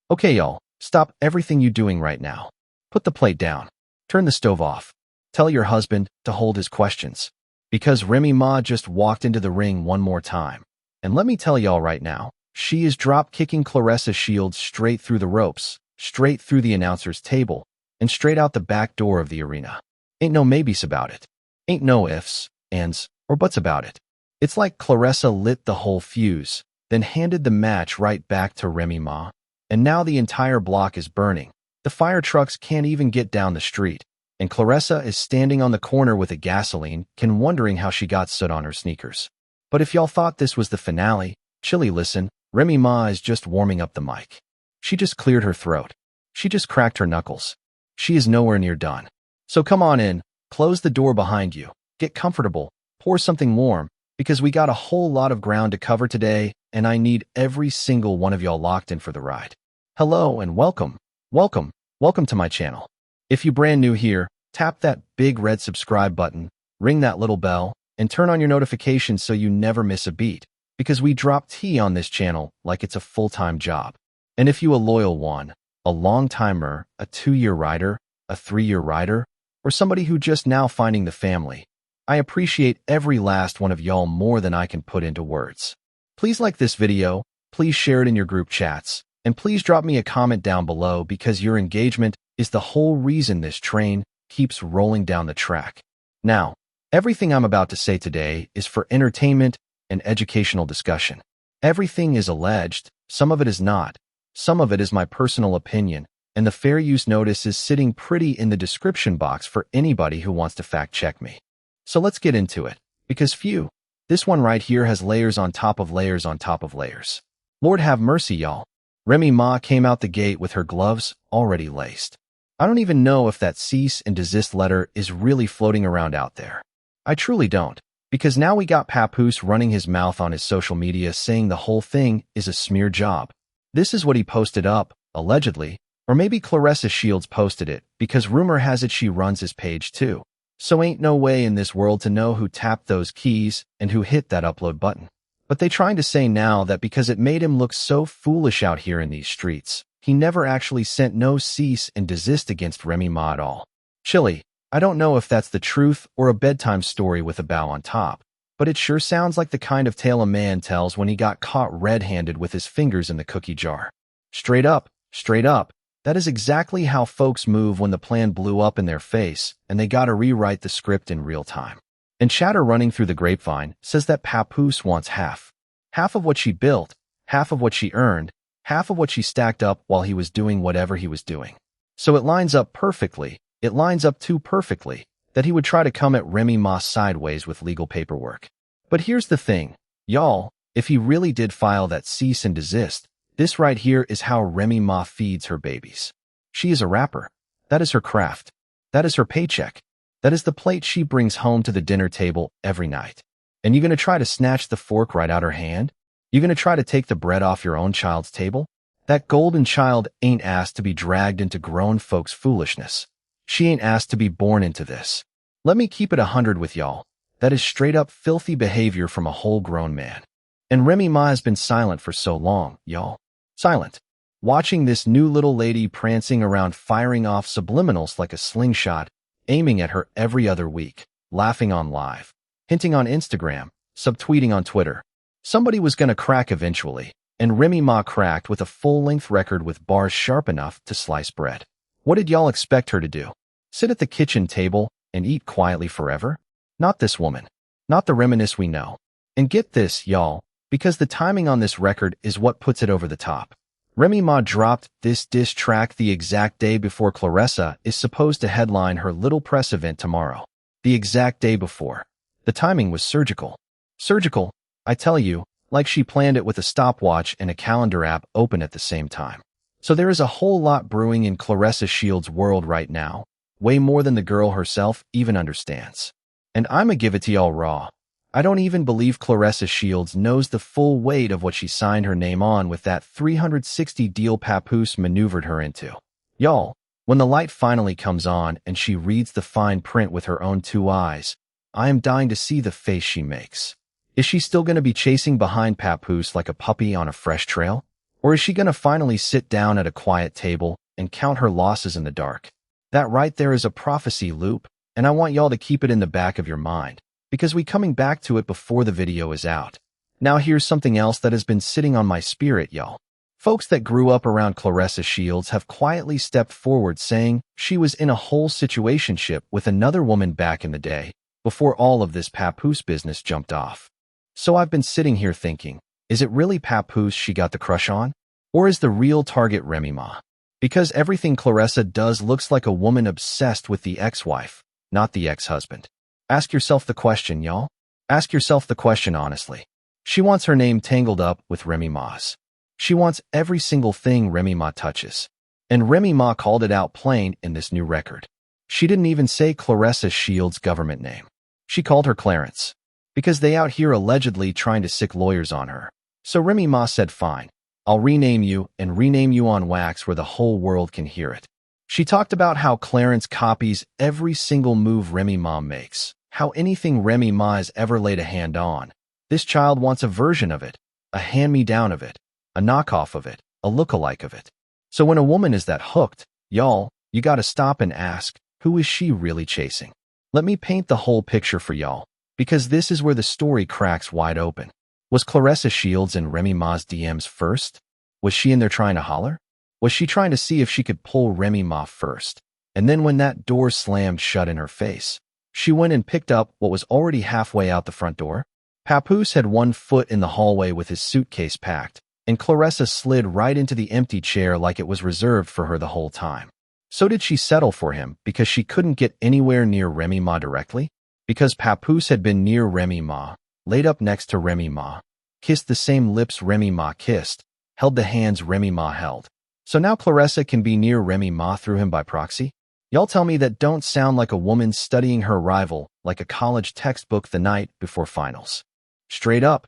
Okay, y'all, stop everything you doing right now. Put the plate down. Turn the stove off. Tell your husband to hold his questions. Because Remy Ma just walked into the ring one more time. And let me tell y'all right now, she is drop-kicking Claressa Shields straight through the ropes, straight through the announcer's table, and straight out the back door of the arena. Ain't no maybes about it. Ain't no ifs, ands, or buts about it. It's like Claressa lit the whole fuse, then handed the match right back to Remy Ma. And now the entire block is burning. The fire trucks can't even get down the street. And Claressa is standing on the corner with a gasoline can wondering how she got soot on her sneakers. But if y'all thought this was the finale, chilly listen, Remy Ma is just warming up the mic. She just cleared her throat. She just cracked her knuckles. She is nowhere near done. So come on in, close the door behind you, get comfortable, pour something warm, because we got a whole lot of ground to cover today, and I need every single one of y'all locked in for the ride. Hello and welcome, welcome, welcome to my channel. If you brand new here, tap that big red subscribe button, ring that little bell, and turn on your notifications so you never miss a beat, because we drop tea on this channel like it's a full-time job. And if you a loyal one, a long-timer, a 2-year rider, a 3-year rider, or somebody who just now finding the family, I appreciate every last one of y'all more than I can put into words. Please like this video, please share it in your group chats, and please drop me a comment down below because your engagement is the whole reason this train keeps rolling down the track. Now, everything I'm about to say today is for entertainment and educational discussion. Everything is alleged, some of it is not, some of it is my personal opinion, and the fair use notice is sitting pretty in the description box for anybody who wants to fact check me. So let's get into it, because phew, this one right here has layers on top of layers on top of layers. Lord have mercy, y'all. Remy Ma came out the gate with her gloves already laced. I don't even know if that cease and desist letter is really floating around out there. I truly don't, because now we got Papoose running his mouth on his social media saying the whole thing is a smear job. This is what he posted up, allegedly, or maybe Claressa Shields posted it, because rumor has it she runs his page too. So ain't no way in this world to know who tapped those keys and who hit that upload button. But they trying to say now that because it made him look so foolish out here in these streets, he never actually sent no cease and desist against Remy Ma at all. Chilly, I don't know if that's the truth or a bedtime story with a bow on top, but it sure sounds like the kind of tale a man tells when he got caught red-handed with his fingers in the cookie jar. Straight up, that is exactly how folks move when the plan blew up in their face and they gotta rewrite the script in real time. And chatter running through the grapevine says that Papoose wants half. Half of what she built, half of what she earned, half of what she stacked up while he was doing whatever he was doing. So it lines up perfectly, it lines up too perfectly, that he would try to come at Remy Ma sideways with legal paperwork. But here's the thing, y'all, if he really did file that cease and desist, this right here is how Remy Ma feeds her babies. She is a rapper. That is her craft. That is her paycheck. That is the plate she brings home to the dinner table every night. And you're going to try to snatch the fork right out her hand? You're going to try to take the bread off your own child's table? That golden child ain't asked to be dragged into grown folks' foolishness. She ain't asked to be born into this. Let me keep it 100 with y'all. That is straight up filthy behavior from a whole grown man. And Remy Ma has been silent for so long, y'all. Silent. Watching this new little lady prancing around firing off subliminals like a slingshot, aiming at her every other week, laughing on live, hinting on Instagram, subtweeting on Twitter. Somebody was gonna crack eventually, and Remy Ma cracked with a full-length record with bars sharp enough to slice bread. What did y'all expect her to do? Sit at the kitchen table and eat quietly forever? Not this woman. Not the reminisce we know. And get this, y'all, because the timing on this record is what puts it over the top. Remy Ma dropped this diss track the exact day before Claressa is supposed to headline her little press event tomorrow. The exact day before. The timing was surgical. Surgical, I tell you, like she planned it with a stopwatch and a calendar app open at the same time. So there is a whole lot brewing in Claressa Shields' world right now, way more than the girl herself even understands. And I'ma give it to y'all raw. I don't even believe Claressa Shields knows the full weight of what she signed her name on with that 360 deal Papoose maneuvered her into. Y'all, when the light finally comes on and she reads the fine print with her own 2 eyes, I am dying to see the face she makes. Is she still going to be chasing behind Papoose like a puppy on a fresh trail? Or is she gonna finally sit down at a quiet table and count her losses in the dark? That right there is a prophecy loop, and I want y'all to keep it in the back of your mind, because we coming back to it before the video is out. Now here's something else that has been sitting on my spirit, y'all. Folks that grew up around Claressa Shields have quietly stepped forward saying she was in a whole situationship with another woman back in the day, before all of this Papoose business jumped off. So I've been sitting here thinking, is it really Papoose she got the crush on? Or is the real target Remy Ma? Because everything Claressa does looks like a woman obsessed with the ex-wife, not the ex-husband. Ask yourself the question, y'all. Ask yourself the question honestly. She wants her name tangled up with Remy Ma's. She wants every single thing Remy Ma touches. And Remy Ma called it out plain in this new record. She didn't even say Claressa Shields' government name. She called her Clarence. Because they out here allegedly trying to sick lawyers on her. So Remy Ma said fine, I'll rename you and rename you on wax where the whole world can hear it. She talked about how Clarence copies every single move Remy Ma makes, how anything Remy Ma has ever laid a hand on. This child wants a version of it, a hand-me-down of it, a knockoff of it, a look-alike of it. So when a woman is that hooked, y'all, you gotta stop and ask, who is she really chasing? Let me paint the whole picture for y'all, because this is where the story cracks wide open. Was Claressa Shields in Remy Ma's DMs first? Was she in there trying to holler? Was she trying to see if she could pull Remy Ma first? And then when that door slammed shut in her face, she went and picked up what was already halfway out the front door? Papoose had one foot in the hallway with his suitcase packed, and Claressa slid right into the empty chair like it was reserved for her the whole time. So did she settle for him because she couldn't get anywhere near Remy Ma directly? Because Papoose had been near Remy Ma, laid up next to Remy Ma, kissed the same lips Remy Ma kissed, held the hands Remy Ma held. So now Claressa can be near Remy Ma through him by proxy? Y'all tell me that don't sound like a woman studying her rival like a college textbook the night before finals. Straight up,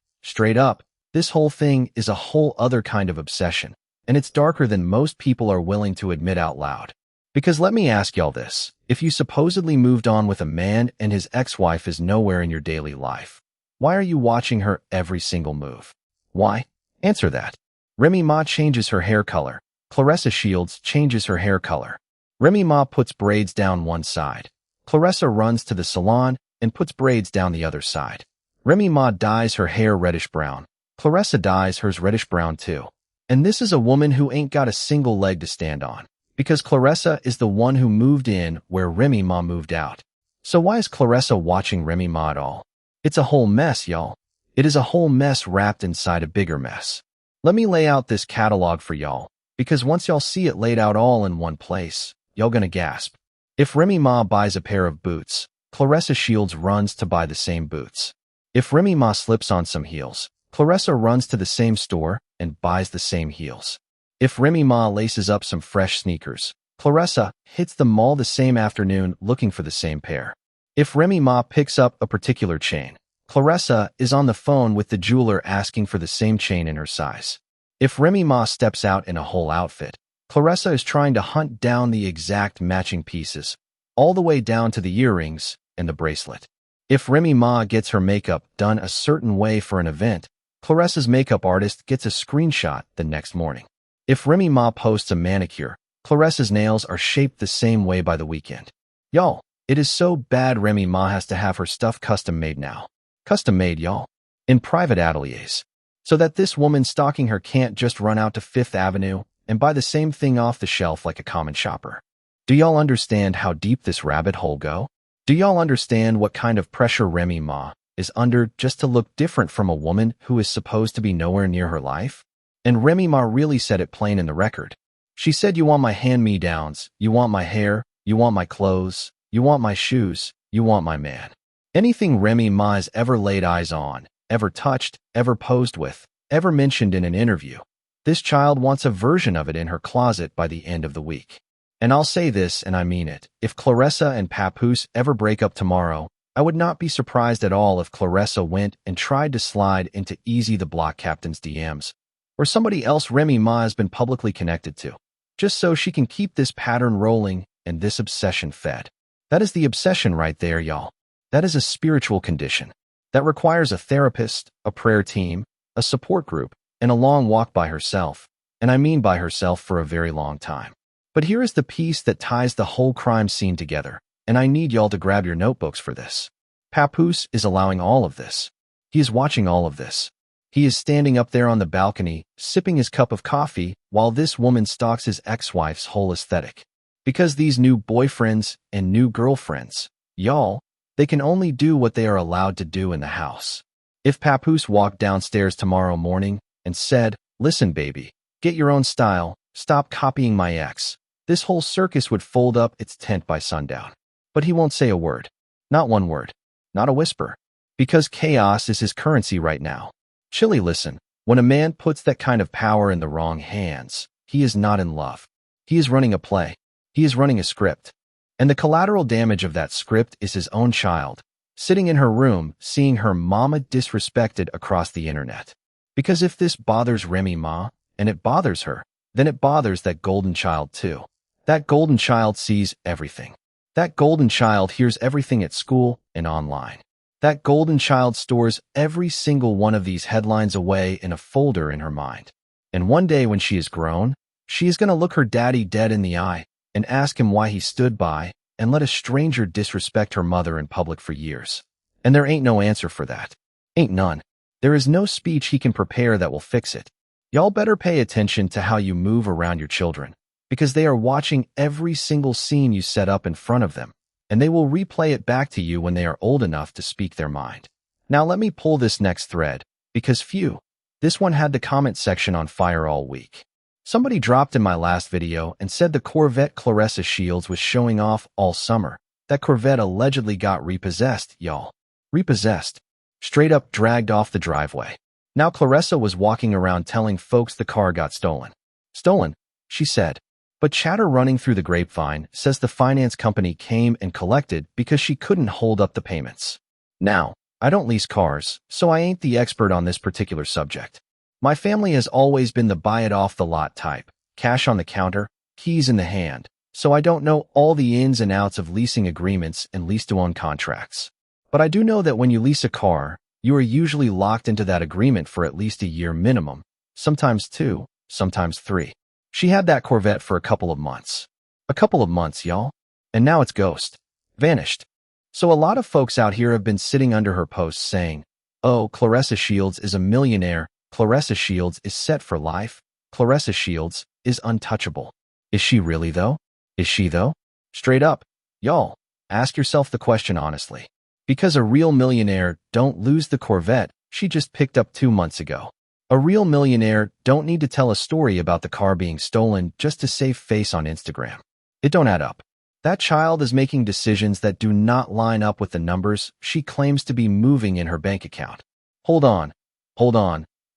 this whole thing is a whole other kind of obsession, and it's darker than most people are willing to admit out loud. Because let me ask y'all this, if you supposedly moved on with a man and his ex-wife is nowhere in your daily life, why are you watching her every single move? Why? Answer that. Remy Ma changes her hair color. Claressa Shields changes her hair color. Remy Ma puts braids down one side. Claressa runs to the salon and puts braids down the other side. Remy Ma dyes her hair reddish-brown. Claressa dyes hers reddish-brown too. And this is a woman who ain't got a single leg to stand on, because Claressa is the one who moved in where Remy Ma moved out. So why is Claressa watching Remy Ma at all? It's a whole mess, y'all. It is a whole mess wrapped inside a bigger mess. Let me lay out this catalog for y'all, because once y'all see it laid out all in one place, y'all gonna gasp. If Remy Ma buys a pair of boots, Claressa Shields runs to buy the same boots. If Remy Ma slips on some heels, Claressa runs to the same store and buys the same heels. If Remy Ma laces up some fresh sneakers, Claressa hits the mall the same afternoon looking for the same pair. If Remy Ma picks up a particular chain, Claressa is on the phone with the jeweler asking for the same chain in her size. If Remy Ma steps out in a whole outfit, Claressa is trying to hunt down the exact matching pieces, all the way down to the earrings and the bracelet. If Remy Ma gets her makeup done a certain way for an event, Claressa's makeup artist gets a screenshot the next morning. If Remy Ma posts a manicure, Claressa's nails are shaped the same way by the weekend. Y'all, it is so bad Remy Ma has to have her stuff custom made now. Custom made, y'all. In private ateliers. So that this woman stalking her can't just run out to Fifth Avenue and buy the same thing off the shelf like a common shopper. Do y'all understand how deep this rabbit hole go? Do y'all understand what kind of pressure Remy Ma is under just to look different from a woman who is supposed to be nowhere near her life? And Remy Ma really said it plain in the record. She said, you want my hand-me-downs, you want my hair, you want my clothes, you want my shoes, you want my man. Anything Remy Ma has ever laid eyes on, ever touched, ever posed with, ever mentioned in an interview, this child wants a version of it in her closet by the end of the week. And I'll say this, and I mean it, if Claressa and Papoose ever break up tomorrow, I would not be surprised at all if Claressa went and tried to slide into Easy the Block Captain's DMs, or somebody else Remy Ma has been publicly connected to, just so she can keep this pattern rolling and this obsession fed. That is the obsession right there, y'all. That is a spiritual condition that requires a therapist, a prayer team, a support group, and a long walk by herself, and I mean by herself for a very long time. But here is the piece that ties the whole crime scene together, and I need y'all to grab your notebooks for this. Papoose is allowing all of this. He is watching all of this. He is standing up there on the balcony, sipping his cup of coffee, while this woman stalks his ex-wife's whole aesthetic. Because these new boyfriends and new girlfriends, y'all, they can only do what they are allowed to do in the house. If Papoose walked downstairs tomorrow morning and said, "Listen, baby, get your own style, stop copying my ex," this whole circus would fold up its tent by sundown. But he won't say a word. Not one word. Not a whisper. Because chaos is his currency right now. Chilly, listen, when a man puts that kind of power in the wrong hands, he is not in love. He is running a play. He is running a script. And the collateral damage of that script is his own child, sitting in her room, seeing her mama disrespected across the internet. Because if this bothers Remy Ma, and it bothers her, then it bothers that golden child too. That golden child sees everything. That golden child hears everything at school and online. That golden child stores every single one of these headlines away in a folder in her mind. And one day when she is grown, she is going to look her daddy dead in the eye and ask him why he stood by and let a stranger disrespect her mother in public for years. And there ain't no answer for that. Ain't none. There is no speech he can prepare that will fix it. Y'all better pay attention to how you move around your children, because they are watching every single scene you set up in front of them, and they will replay it back to you when they are old enough to speak their mind. Now let me pull this next thread, because phew, this one had the comment section on fire all week. Somebody dropped in my last video and said the Corvette Claressa Shields was showing off all summer. That Corvette allegedly got repossessed, y'all. Repossessed. Straight up dragged off the driveway. Now Claressa was walking around telling folks the car got stolen. Stolen, she said. But chatter running through the grapevine says the finance company came and collected because she couldn't hold up the payments. Now, I don't lease cars, so I ain't the expert on this particular subject. My family has always been the buy-it-off-the-lot type, cash on the counter, keys in the hand, so I don't know all the ins and outs of leasing agreements and lease-to-own contracts. But I do know that when you lease a car, you are usually locked into that agreement for at least a year minimum, sometimes 2, sometimes 3. She had that Corvette for a couple of months. A couple of months, y'all. And now it's ghost. Vanished. So a lot of folks out here have been sitting under her posts saying, "Oh, Claressa Shields is a millionaire. Claressa Shields is set for life. Claressa Shields is untouchable." Is she really, though? Is she, though? Straight up, y'all, ask yourself the question honestly. Because a real millionaire don't lose the Corvette she just picked up 2 months ago. A real millionaire don't need to tell a story about the car being stolen just to save face on Instagram. It don't add up. That child is making decisions that do not line up with the numbers she claims to be moving in her bank account. Hold on.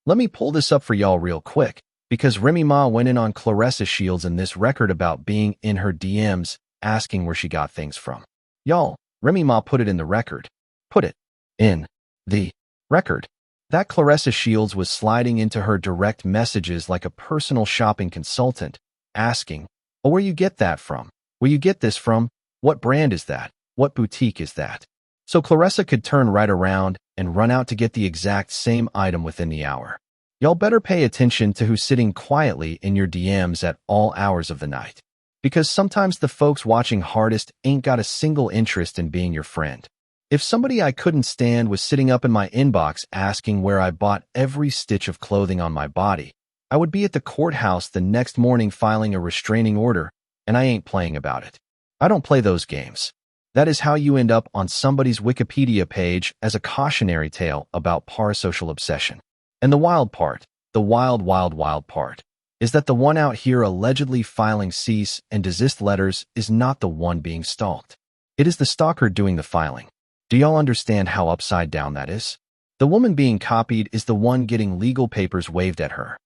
Let me pull this up for y'all real quick, because Remy Ma went in on Claressa Shields in this record about being in her DMs, asking where she got things from. Y'all, Remy Ma put it in the record. Put it in the record. That Claressa Shields was sliding into her direct messages like a personal shopping consultant, asking, "Oh, where you get that from? Where you get this from? What brand is that? What boutique is that?" So Claressa could turn right around and run out to get the exact same item within the hour. Y'all better pay attention to who's sitting quietly in your DMs at all hours of the night. Because sometimes the folks watching hardest ain't got a single interest in being your friend. If somebody I couldn't stand was sitting up in my inbox asking where I bought every stitch of clothing on my body, I would be at the courthouse the next morning filing a restraining order, and I ain't playing about it. I don't play those games. That is how you end up on somebody's Wikipedia page as a cautionary tale about parasocial obsession. And the wild part, the wild part, is that the one out here allegedly filing cease and desist letters is not the one being stalked. It is the stalker doing the filing. Do y'all understand how upside down that is? The woman being copied is the one getting legal papers waved at her.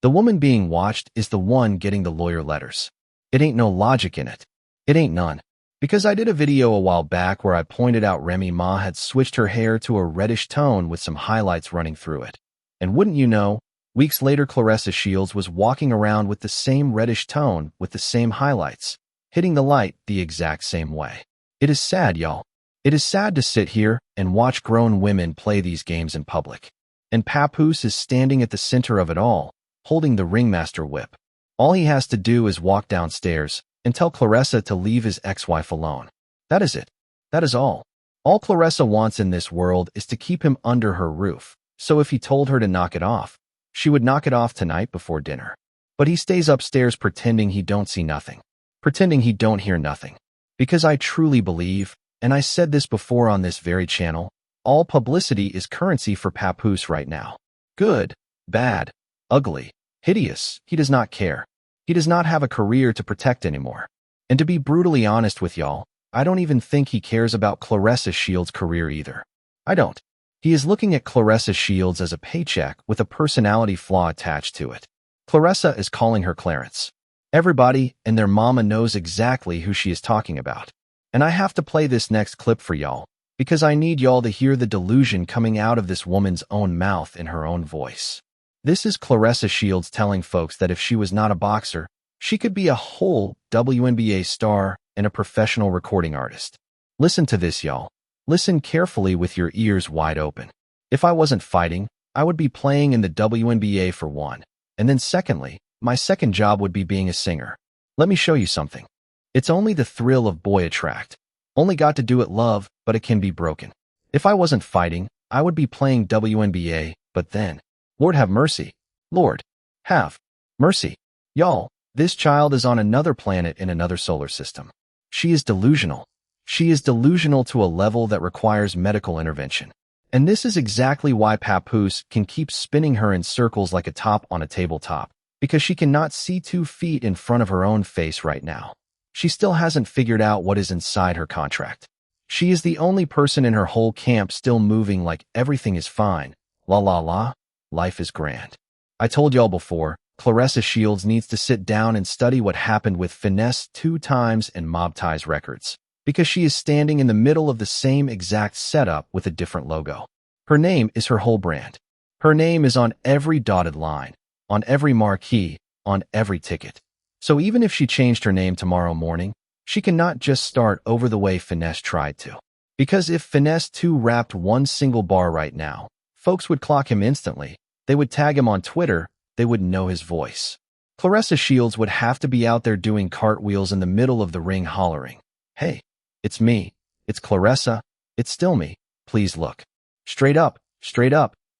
The woman being watched is the one getting the lawyer letters. It ain't no logic in it. It ain't none. Because I did a video a while back where I pointed out Remy Ma had switched her hair to a reddish tone with some highlights running through it. And wouldn't you know, weeks later Claressa Shields was walking around with the same reddish tone with the same highlights, hitting the light the exact same way. It is sad, y'all. It is sad to sit here and watch grown women play these games in public. And Papoose is standing at the center of it all, holding the ringmaster whip. All he has to do is walk downstairs and tell Claressa to leave his ex-wife alone. That is it. That is all. All Claressa wants in this world is to keep him under her roof, so if he told her to knock it off, she would knock it off tonight before dinner. But he stays upstairs pretending he don't see nothing, pretending he don't hear nothing. Because I truly believe, and I said this before on this very channel, all publicity is currency for Papoose right now. Good, bad, ugly, hideous, he does not care. He does not have a career to protect anymore. And to be brutally honest with y'all, I don't even think he cares about Claressa Shields' career either. I don't. He is looking at Claressa Shields as a paycheck with a personality flaw attached to it. Claressa is calling her Clarence. Everybody and their mama knows exactly who she is talking about. And I have to play this next clip for y'all, because I need y'all to hear the delusion coming out of this woman's own mouth in her own voice. This is Claressa Shields telling folks that if she was not a boxer, she could be a whole WNBA star and a professional recording artist. Listen to this, y'all. Listen carefully with your ears wide open. If I wasn't fighting, I would be playing in the WNBA for one. And then secondly, my second job would be being a singer. Let me show you something. It's only the thrill of boy attract. Only got to do it love, but it can be broken. If I wasn't fighting, I would be playing WNBA, but then, Lord have mercy. Lord, have mercy. Y'all, this child is on another planet in another solar system. She is delusional. She is delusional to a level that requires medical intervention. And this is exactly why Papoose can keep spinning her in circles like a top on a tabletop, because she cannot see 2 feet in front of her own face right now. She still hasn't figured out what is inside her contract. She is the only person in her whole camp still moving like everything is fine. La la la, life is grand. I told y'all before, Claressa Shields needs to sit down and study what happened with Finesse 2 times and Mob Ties Records, because she is standing in the middle of the same exact setup with a different logo. Her name is her whole brand. Her name is on every dotted line, on every marquee, on every ticket. So even if she changed her name tomorrow morning, she cannot just start over the way Finesse tried to. Because if Finesse 2 rapped one single bar right now, folks would clock him instantly. They would tag him on Twitter. They would know his voice. Claressa Shields would have to be out there doing cartwheels in the middle of the ring hollering, "Hey, it's me. It's Claressa. It's still me. Please look." Straight up,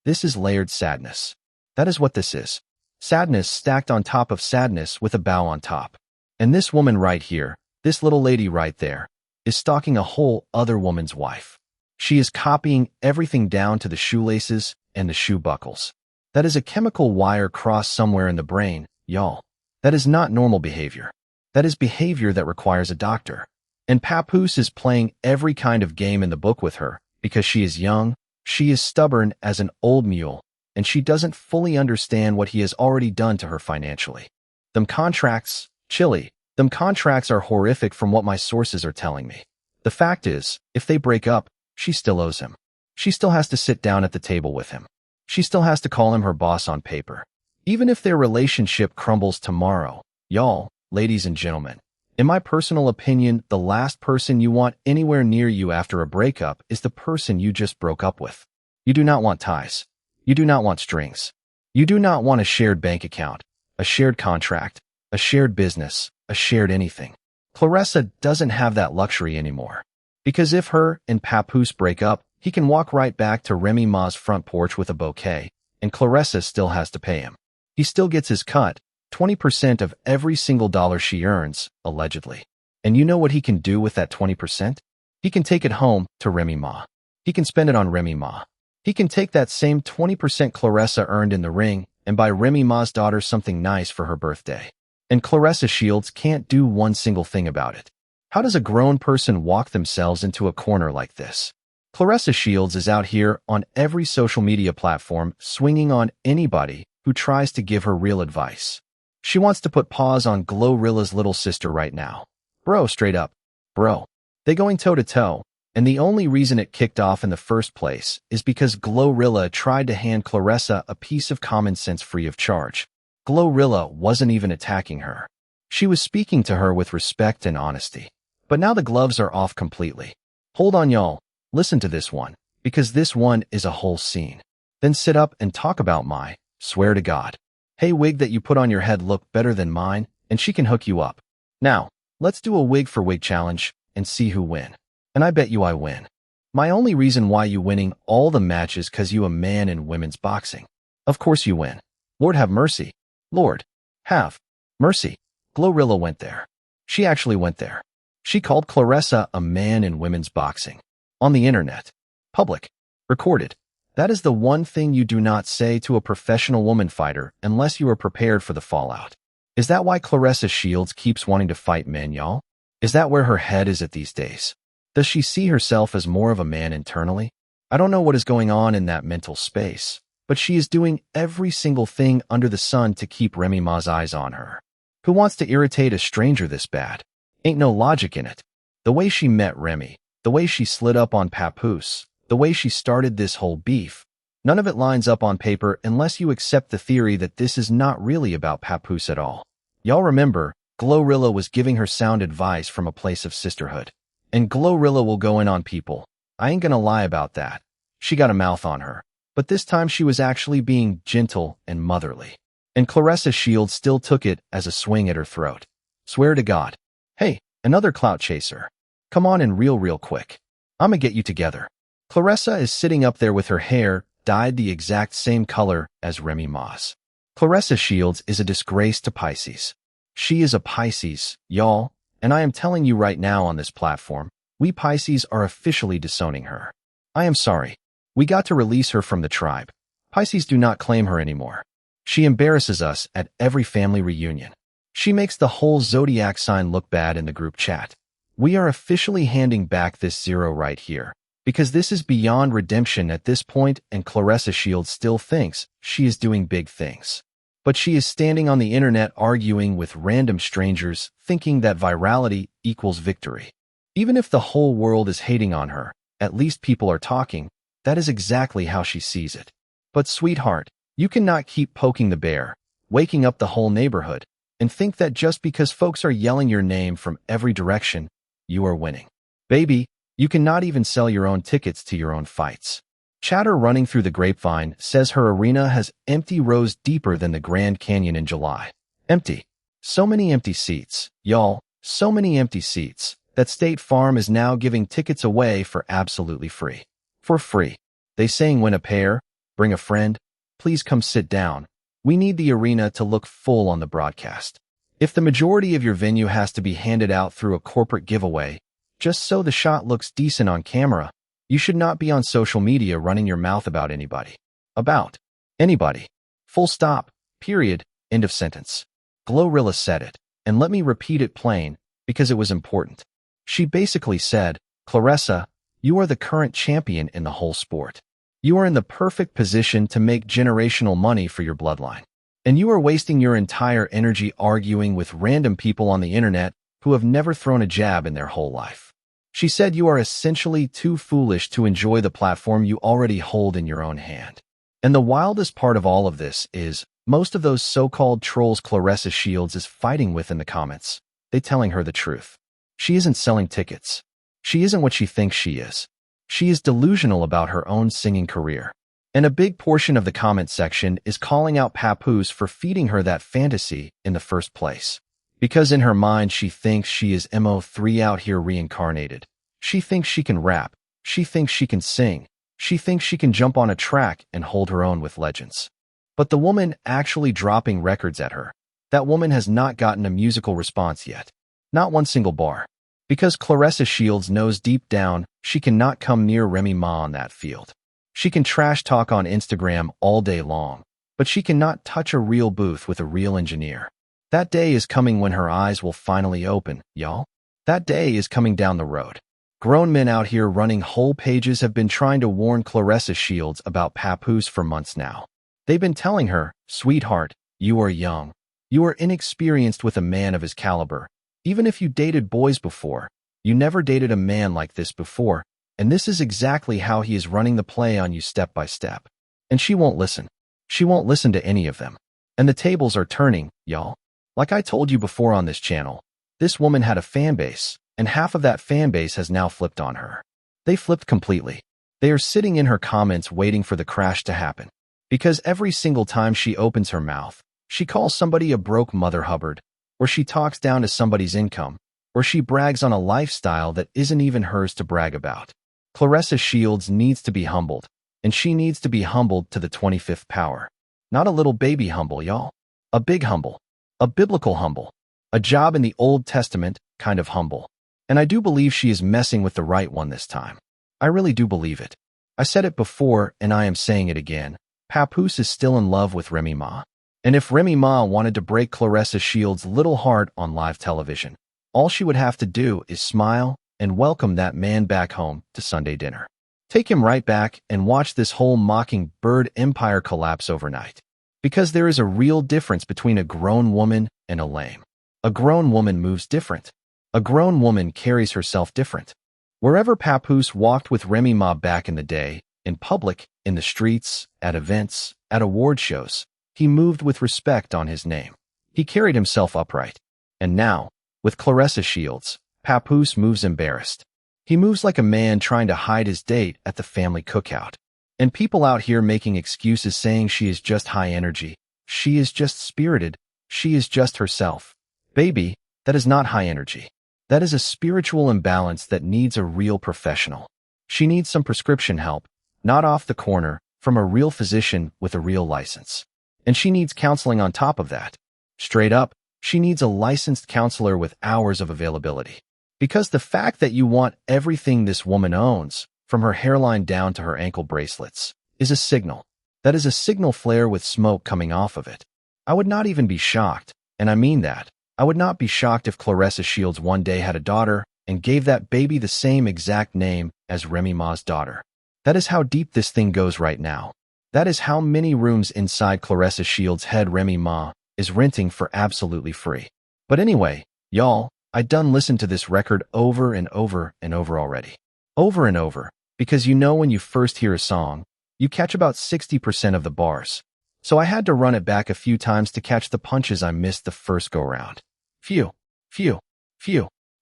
this is layered sadness. That is what this is. Sadness stacked on top of sadness with a bow on top. And this woman right here, this little lady right there, is stalking a whole other woman's wife. She is copying everything down to the shoelaces and the shoe buckles. That is a chemical wire crossed somewhere in the brain, y'all. That is not normal behavior. That is behavior that requires a doctor. And Papoose is playing every kind of game in the book with her because she is young, she is stubborn as an old mule, and she doesn't fully understand what he has already done to her financially. Them contracts, chilly. Them contracts are horrific from what my sources are telling me. The fact is, if they break up, she still owes him. She still has to sit down at the table with him. She still has to call him her boss on paper. Even if their relationship crumbles tomorrow, y'all, ladies and gentlemen, in my personal opinion, the last person you want anywhere near you after a breakup is the person you just broke up with. You do not want ties. You do not want strings. You do not want a shared bank account, a shared contract, a shared business, a shared anything. Claressa doesn't have that luxury anymore. Because if her and Papoose break up, he can walk right back to Remy Ma's front porch with a bouquet, and Claressa still has to pay him. He still gets his cut, 20% of every single dollar she earns, allegedly. And you know what he can do with that 20%? He can take it home to Remy Ma. He can spend it on Remy Ma. He can take that same 20% Claressa earned in the ring and buy Remy Ma's daughter something nice for her birthday. And Claressa Shields can't do one single thing about it. How does a grown person walk themselves into a corner like this? Claressa Shields is out here on every social media platform swinging on anybody who tries to give her real advice. She wants to put paws on GloRilla's little sister right now. Bro, straight up. Bro. They going toe-to-toe, and the only reason it kicked off in the first place is because GloRilla tried to hand Claressa a piece of common sense free of charge. GloRilla wasn't even attacking her. She was speaking to her with respect and honesty. But now the gloves are off completely. Hold on, y'all. Listen to this one, because this one is a whole scene. Then sit up and talk about my, swear to God. Hey, wig that you put on your head look better than mine, and she can hook you up. Now, let's do a wig-for-wig challenge and see who win. And I bet you I win. My only reason why you winning all the matches cause you a man in women's boxing. Of course you win. Lord have mercy. Lord, have mercy. GloRilla went there. She actually went there. She called Claressa a man in women's boxing. On the internet. Public. Recorded. That is the one thing you do not say to a professional woman fighter unless you are prepared for the fallout. Is that why Claressa Shields keeps wanting to fight men, y'all? Is that where her head is at these days? Does she see herself as more of a man internally? I don't know what is going on in that mental space, but she is doing every single thing under the sun to keep Remy Ma's eyes on her. Who wants to irritate a stranger this bad? Ain't no logic in it. The way she met Remy, the way she slid up on Papoose, the way she started this whole beef, none of it lines up on paper unless you accept the theory that this is not really about Papoose at all. Y'all remember, GloRilla was giving her sound advice from a place of sisterhood. And GloRilla will go in on people. I ain't gonna lie about that. She got a mouth on her. But this time she was actually being gentle and motherly. And Claressa Shields still took it as a swing at her throat. Swear to God. Hey, another clout chaser. Come on in real quick. I'ma get you together. Claressa is sitting up there with her hair dyed the exact same color as Remy Ma's. Claressa Shields is a disgrace to Pisces. She is a Pisces, y'all, and I am telling you right now on this platform, we Pisces are officially disowning her. I am sorry. We got to release her from the tribe. Pisces do not claim her anymore. She embarrasses us at every family reunion. She makes the whole zodiac sign look bad in the group chat. We are officially handing back this zero right here, because this is beyond redemption at this point and Claressa Shields still thinks she is doing big things. But she is standing on the internet arguing with random strangers thinking that virality equals victory. Even if the whole world is hating on her, at least people are talking. That is exactly how she sees it. But sweetheart, you cannot keep poking the bear, waking up the whole neighborhood, and think that just because folks are yelling your name from every direction, you are winning. Baby, you cannot even sell your own tickets to your own fights. Chatter running through the grapevine says her arena has empty rows deeper than the Grand Canyon in July. Empty. So many empty seats, y'all, so many empty seats, that State Farm is now giving tickets away for absolutely free. For free. They saying win a pair, bring a friend, please come sit down. We need the arena to look full on the broadcast. If the majority of your venue has to be handed out through a corporate giveaway, just so the shot looks decent on camera, you should not be on social media running your mouth about anybody. About anybody. Full stop. Period. End of sentence. GloRilla said it, and let me repeat it plain, because it was important. She basically said, Claressa, you are the current champion in the whole sport. You are in the perfect position to make generational money for your bloodline. And you are wasting your entire energy arguing with random people on the internet who have never thrown a jab in their whole life. She said you are essentially too foolish to enjoy the platform you already hold in your own hand. And the wildest part of all of this is, most of those so-called trolls Claressa Shields is fighting with in the comments, they telling her the truth. She isn't selling tickets. She isn't what she thinks she is. She is delusional about her own singing career. And a big portion of the comment section is calling out Papoose for feeding her that fantasy in the first place. Because in her mind she thinks she is MO3 out here reincarnated. She thinks she can rap. She thinks she can sing. She thinks she can jump on a track and hold her own with legends. But the woman actually dropping records at her, that woman has not gotten a musical response yet. Not one single bar. Because Claressa Shields knows deep down she cannot come near Remy Ma on that field. She can trash talk on Instagram all day long, but she cannot touch a real booth with a real engineer. That day is coming when her eyes will finally open, y'all. That day is coming down the road. Grown men out here running whole pages have been trying to warn Claressa Shields about Papoose for months now. They've been telling her, sweetheart, you are young. You are inexperienced with a man of his caliber. Even if you dated boys before, you never dated a man like this before, and this is exactly how he is running the play on you step by step. And she won't listen. She won't listen to any of them. And the tables are turning, y'all. Like I told you before on this channel, this woman had a fan base, and half of that fan base has now flipped on her. They flipped completely. They are sitting in her comments waiting for the crash to happen. Because every single time she opens her mouth, She calls somebody a broke mother hubbard, or she talks down to somebody's income, or she brags on a lifestyle that isn't even hers to brag about. Claressa Shields needs to be humbled, and she needs to be humbled to the 25th power. Not a little baby humble, y'all. A big humble. A biblical humble. A job in the Old Testament kind of humble. And I do believe she is messing with the right one this time. I really do believe it. I said it before, and I am saying it again. Papoose is still in love with Remy Ma. And if Remy Ma wanted to break Claressa Shields' little heart on live television, all she would have to do is smile and welcome that man back home to Sunday dinner. Take him right back and watch this whole mockingbird empire collapse overnight. Because there is a real difference between a grown woman and a lame. A grown woman moves different. A grown woman carries herself different. Wherever Papoose walked with Remy Ma back in the day, in public, in the streets, at events, at award shows, he moved with respect on his name. He carried himself upright. And now, with Claressa Shields, Papoose moves embarrassed. He moves like a man trying to hide his date at the family cookout. And people out here making excuses saying she is just high energy, she is just spirited, she is just herself. Baby, that is not high energy. That is a spiritual imbalance that needs a real professional. She needs some prescription help, not off the corner, from a real physician with a real license. And she needs counseling on top of that. Straight up, she needs a licensed counselor with hours of availability. Because the fact that you want everything this woman owns, from her hairline down to her ankle bracelets, is a signal. That is a signal flare with smoke coming off of it. I would not even be shocked, and I mean that. I would not be shocked if Claressa Shields one day had a daughter and gave that baby the same exact name as Remy Ma's daughter. That is how deep this thing goes right now. That is how many rooms inside Claressa Shields' head Remy Ma is renting for absolutely free. But anyway, y'all, I done listened to this record over and over and over already. Over and over, because you know when you first hear a song, you catch about 60% of the bars. So I had to run it back a few times to catch the punches I missed the first go-round. Phew.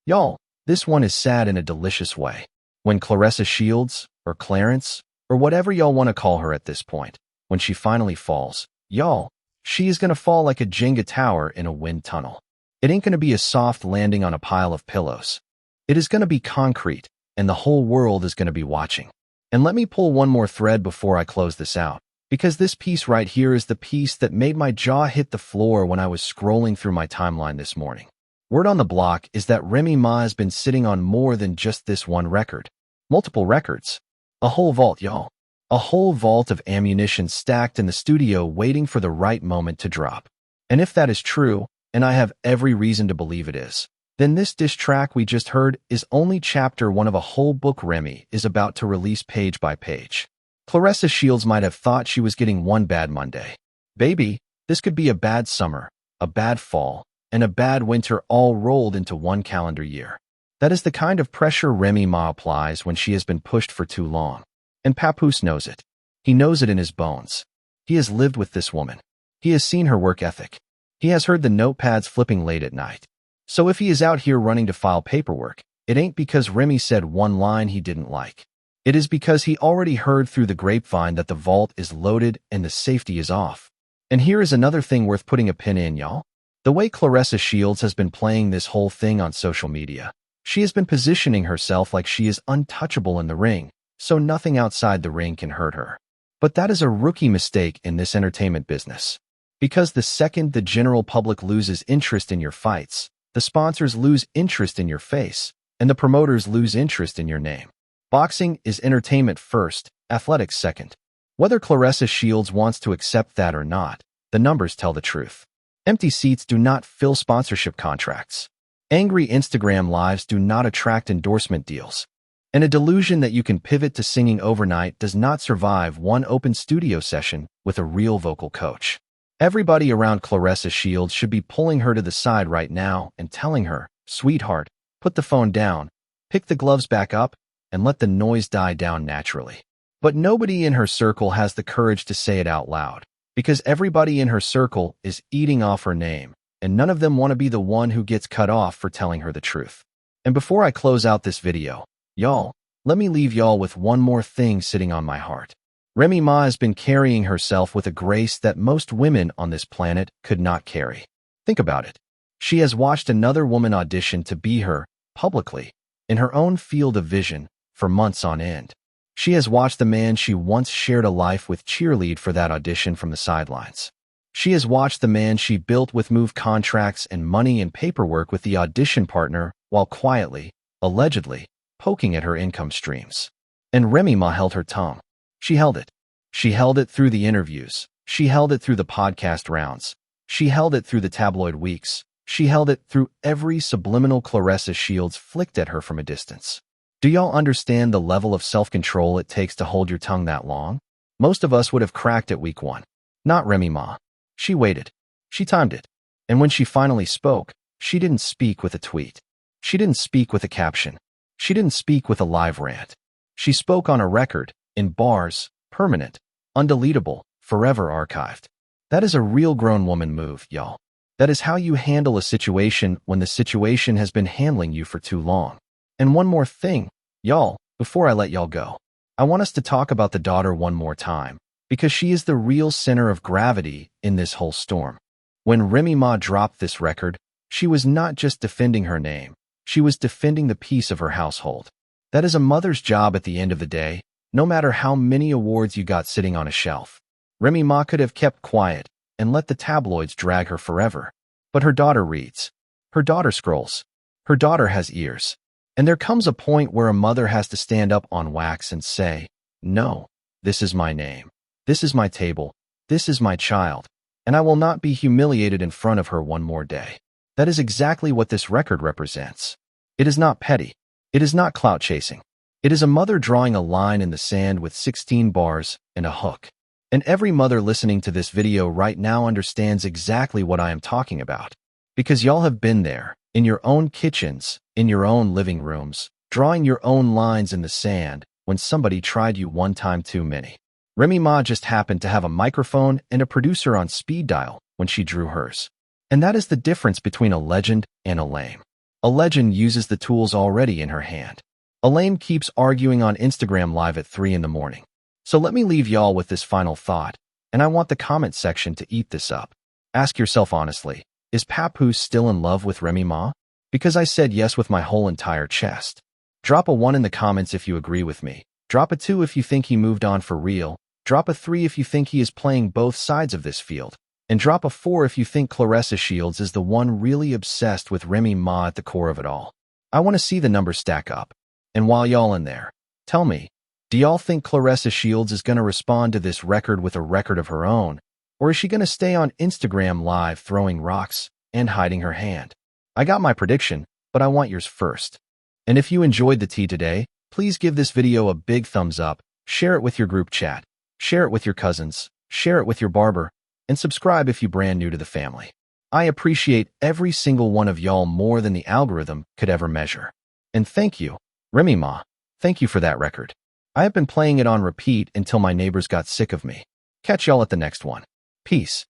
Y'all, this one is sad in a delicious way. When Claressa Shields, or Clarence, or whatever y'all want to call her at this point, when she finally falls, y'all, she is gonna fall like a Jenga tower in a wind tunnel. It ain't gonna be a soft landing on a pile of pillows. It is gonna be concrete, and the whole world is gonna be watching. And let me pull one more thread before I close this out, because this piece right here is the piece that made my jaw hit the floor when I was scrolling through my timeline this morning. Word on the block is that Remy Ma has been sitting on more than just this one record. Multiple records. A whole vault, y'all. A whole vault of ammunition stacked in the studio waiting for the right moment to drop. And if that is true, and I have every reason to believe it is, then this diss track we just heard is only chapter 1 of a whole book Remy is about to release page by page. Claressa Shields might have thought she was getting one bad Monday. Baby, this could be a bad summer, a bad fall, and a bad winter all rolled into one calendar year. That is the kind of pressure Remy Ma applies when she has been pushed for too long. And Papoose knows it. He knows it in his bones. He has lived with this woman. He has seen her work ethic. He has heard the notepads flipping late at night. So if he is out here running to file paperwork, it ain't because Remy said one line he didn't like. It is because he already heard through the grapevine that the vault is loaded and the safety is off. And here is another thing worth putting a pin in, y'all. The way Claressa Shields has been playing this whole thing on social media, she has been positioning herself like she is untouchable in the ring, so nothing outside the ring can hurt her. But that is a rookie mistake in this entertainment business. Because the second the general public loses interest in your fights, the sponsors lose interest in your face, and the promoters lose interest in your name. Boxing is entertainment first, athletics second. Whether Claressa Shields wants to accept that or not, the numbers tell the truth. Empty seats do not fill sponsorship contracts. Angry Instagram lives do not attract endorsement deals. And a delusion that you can pivot to singing overnight does not survive one open studio session with a real vocal coach. Everybody around Claressa Shields should be pulling her to the side right now and telling her, sweetheart, put the phone down, pick the gloves back up, and let the noise die down naturally. But nobody in her circle has the courage to say it out loud, because everybody in her circle is eating off her name, and none of them want to be the one who gets cut off for telling her the truth. And before I close out this video, y'all, let me leave y'all with one more thing sitting on my heart. Remy Ma has been carrying herself with a grace that most women on this planet could not carry. Think about it. She has watched another woman audition to be her, publicly, in her own field of vision, for months on end. She has watched the man she once shared a life with cheerlead for that audition from the sidelines. She has watched the man she built with move contracts and money and paperwork with the audition partner while quietly, allegedly, poking at her income streams. And Remy Ma held her tongue. She held it. She held it through the interviews. She held it through the podcast rounds. She held it through the tabloid weeks. She held it through every subliminal Claressa Shields flicked at her from a distance. Do y'all understand the level of self-control it takes to hold your tongue that long? Most of us would have cracked at week 1. Not Remy Ma. She waited. She timed it. And when she finally spoke, she didn't speak with a tweet. She didn't speak with a caption. She didn't speak with a live rant. She spoke on a record, in bars, permanent, undeletable, forever archived. That is a real grown woman move, y'all. That is how you handle a situation when the situation has been handling you for too long. And one more thing, y'all, before I let y'all go. I want us to talk about the daughter one more time, because she is the real center of gravity in this whole storm. When Remy Ma dropped this record, she was not just defending her name, she was defending the peace of her household. That is a mother's job at the end of the day, no matter how many awards you got sitting on a shelf. Remy Ma could have kept quiet and let the tabloids drag her forever. But her daughter reads. Her daughter scrolls. Her daughter has ears. And there comes a point where a mother has to stand up on wax and say, no, this is my name. This is my table. This is my child. And I will not be humiliated in front of her one more day. That is exactly what this record represents. It is not petty. It is not clout chasing. It is a mother drawing a line in the sand with 16 bars and a hook. And every mother listening to this video right now understands exactly what I am talking about. Because y'all have been there, in your own kitchens, in your own living rooms, drawing your own lines in the sand when somebody tried you one time too many. Remy Ma just happened to have a microphone and a producer on speed dial when she drew hers. And that is the difference between a legend and a lame. A legend uses the tools already in her hand. A lame keeps arguing on Instagram Live at 3 in the morning. So let me leave y'all with this final thought, and I want the comment section to eat this up. Ask yourself honestly, is Papoose still in love with Remy Ma? Because I said yes with my whole entire chest. Drop a 1 in the comments if you agree with me. Drop a 2 if you think he moved on for real. Drop a 3 if you think he is playing both sides of this field. And drop a 4 if you think Claressa Shields is the one really obsessed with Remy Ma at the core of it all. I want to see the numbers stack up. And while y'all in there, tell me, do y'all think Claressa Shields is going to respond to this record with a record of her own? Or is she going to stay on Instagram Live throwing rocks and hiding her hand? I got my prediction, but I want yours first. And if you enjoyed the tea today, please give this video a big thumbs up, share it with your group chat, share it with your cousins, share it with your barber, and subscribe if you're brand new to the family. I appreciate every single one of y'all more than the algorithm could ever measure. And thank you, Remy Ma. Thank you for that record. I have been playing it on repeat until my neighbors got sick of me. Catch y'all at the next one. Peace.